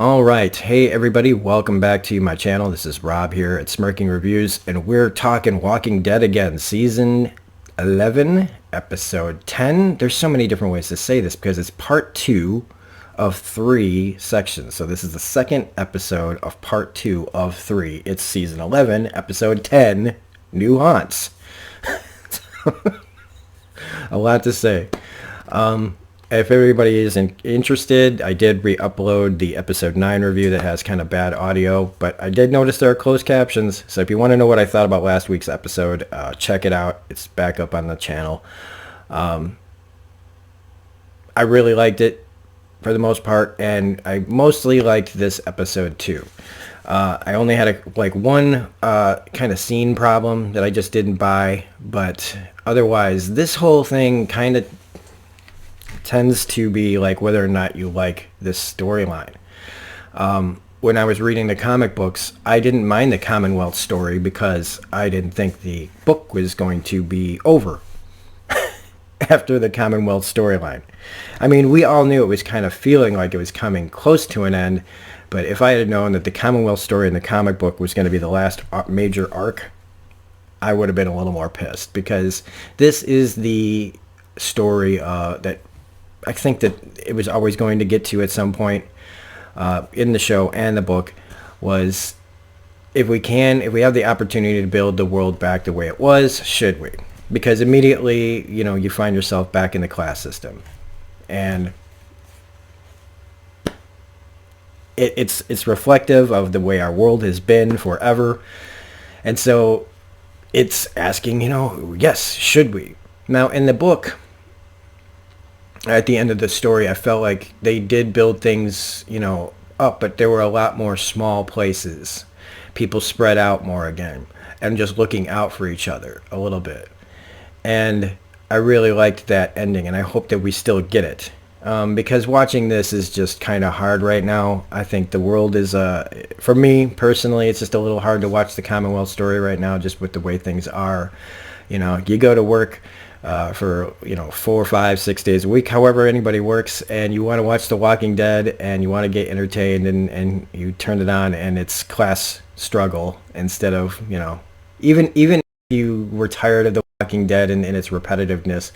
All right. Hey, everybody. Welcome back to my channel. This is Rob here at Smirking Reviews, and we're talking Walking Dead again, Season 11, Episode 10. There's so many different ways to say this because it's part 2 of 3 sections. So this is the second episode of part 2 of 3. It's Season 11, Episode 10, New Haunts. A lot to say. If everybody is interested, I did re-upload the episode 9 review that has kind of bad audio, but I did notice there are closed captions. So if you want to know what I thought about last week's episode, check it out. It's back up on the channel. I really liked it for the most part, and I mostly liked this episode too. I only had one kind of scene problem that I just didn't buy, but otherwise this whole thing kind of tends to be like whether or not you like this storyline. When I was reading the comic books, I didn't mind the Commonwealth story because I didn't think the book was going to be over after the Commonwealth storyline. I mean, we all knew it was kind of feeling like it was coming close to an end, but if I had known that the Commonwealth story in the comic book was going to be the last major arc, I would have been a little more pissed, because this is the story that I think that it was always going to get to at some point in the show and the book, was if we have the opportunity to build the world back the way it was, should we? Because immediately, you find yourself back in the class system. And it's reflective of the way our world has been forever. And so it's asking, yes, should we? Now, in the book, at the end of the story, I felt like they did build things, up, but there were a lot more small places. People spread out more again and just looking out for each other a little bit. And I really liked that ending, and I hope that we still get it. Because watching this is just kind of hard right now. I think the world is, for me personally, it's just a little hard to watch the Commonwealth story right now, just with the way things are. You go to work for 4, 5, 6 days a week, however anybody works, and you want to watch The Walking Dead and you want to get entertained, and you turn it on and it's class struggle instead of even if you were tired of The Walking Dead and its repetitiveness,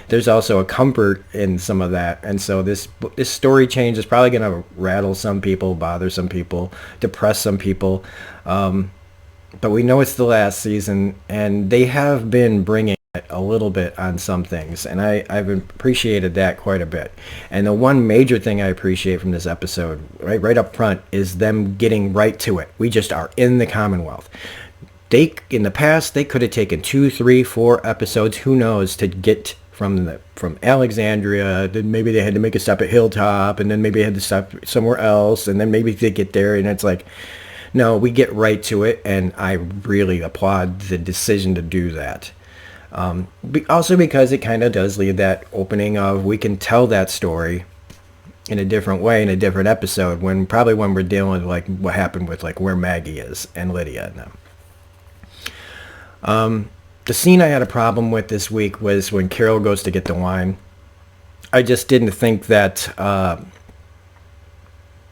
there's also a comfort in some of that. And so this story change is probably going to rattle some people, bother some people, depress some people, but we know it's the last season, and they have been bringing a little bit on some things, and I've appreciated that quite a bit. And the one major thing I appreciate from this episode, right up front, is them getting right to it. We just are in the Commonwealth. In the past, they could have taken 2, 3, 4 episodes, who knows, to get from Alexandria. Then maybe they had to make a stop at Hilltop, and then maybe they had to stop somewhere else, and then maybe they get there, and it's like, no, we get right to it, and I really applaud the decision to do that. Also because it kind of does leave that opening of, we can tell that story in a different way in a different episode, when we're dealing with like what happened with like where Maggie is and Lydia and them. The scene I had a problem with this week was when Carol goes to get the wine. I just didn't think that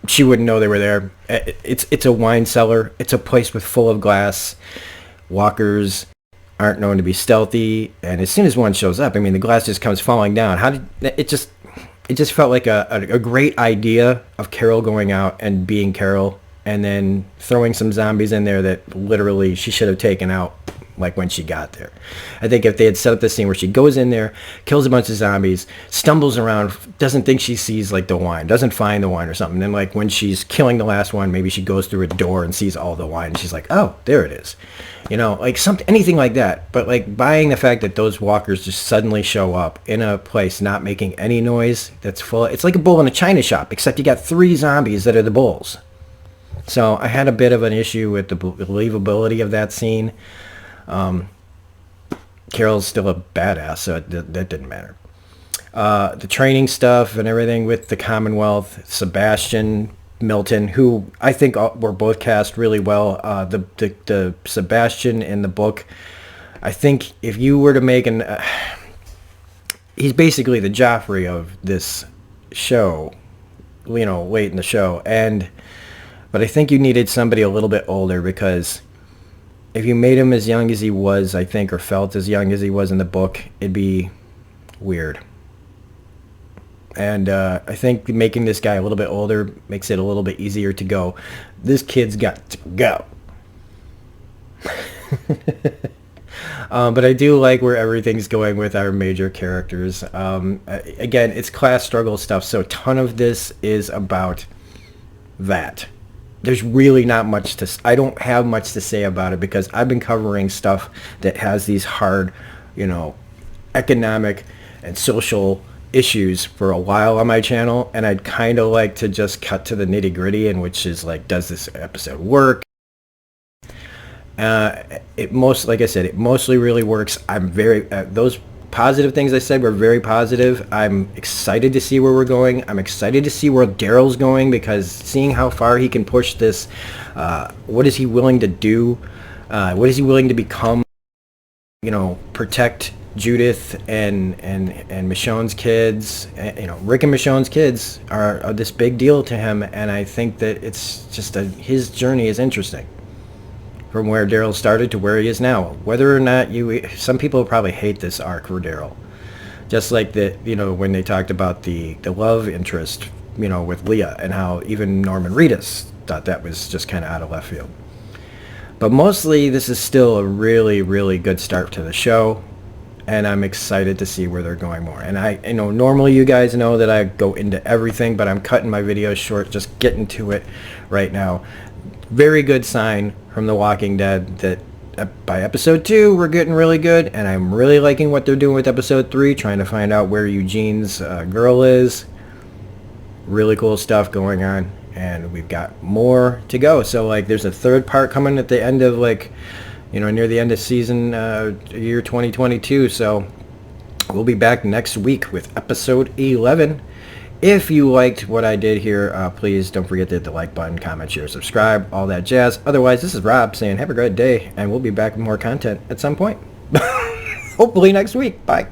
she wouldn't know they were there. It's a wine cellar. It's a place full of glass. Walkers aren't known to be stealthy, and as soon as one shows up, I mean, the glass just comes falling down. It just felt like a great idea of Carol going out and being Carol, and then throwing some zombies in there that literally she should have taken out like when she got there. I think if they had set up this scene where she goes in there, kills a bunch of zombies, stumbles around, doesn't think she sees like the wine, doesn't find the wine or something, then like when she's killing the last one, maybe she goes through a door and sees all the wine, and she's like, oh, there it is. Like anything like that. But like buying the fact that those walkers just suddenly show up in a place not making any noise, that's full. It's like a bull in a china shop, except you got 3 zombies that are the bulls. So I had a bit of an issue with the believability of that scene. Carol's still a badass, so that didn't matter. The training stuff and everything with the Commonwealth, Sebastian, Milton, who I think were both cast really well. The Sebastian in the book, I think if you were to make he's basically the Joffrey of this show. late in the show. But I think you needed somebody a little bit older, because if you made him as young as he was, I think, or felt as young as he was in the book, it'd be weird. And I think making this guy a little bit older makes it a little bit easier to go, this kid's got to go. But I do like where everything's going with our major characters. Again, it's class struggle stuff, so a ton of this is about that. There's really not much I don't have much to say about it, because I've been covering stuff that has these hard, economic and social issues for a while on my channel, and I'd kind of like to just cut to the nitty gritty, and which is like, does this episode work? Like I said, it mostly really works. I'm very, those positive things I said were very positive. I'm excited to see where we're going. I'm excited to see where Daryl's going, because seeing how far he can push this, what is he willing to do? What is he willing to become? Protect Judith and Michonne's kids. Rick and Michonne's kids are this big deal to him, and I think that it's just his journey is interesting. From where Daryl started to where he is now. Whether or not some people probably hate this arc for Daryl. Just like when they talked about the love interest, with Leah, and how even Norman Reedus thought that was just kind of out of left field. But mostly this is still a really, really good start to the show, and I'm excited to see where they're going more. And normally you guys know that I go into everything, but I'm cutting my videos short, just getting to it right now. Very good sign from The Walking Dead that by episode 2 we're getting really good, and I'm really liking what they're doing with episode 3, trying to find out where Eugene's girl is. Really cool stuff going on, and we've got more to go. So there's a third part coming at the end of near the end of season year 2022. So we'll be back next week with episode 11. If you liked what I did here, please don't forget to hit the like button, comment, share, subscribe, all that jazz. Otherwise, this is Rob saying have a great day, and we'll be back with more content at some point. Hopefully next week. Bye.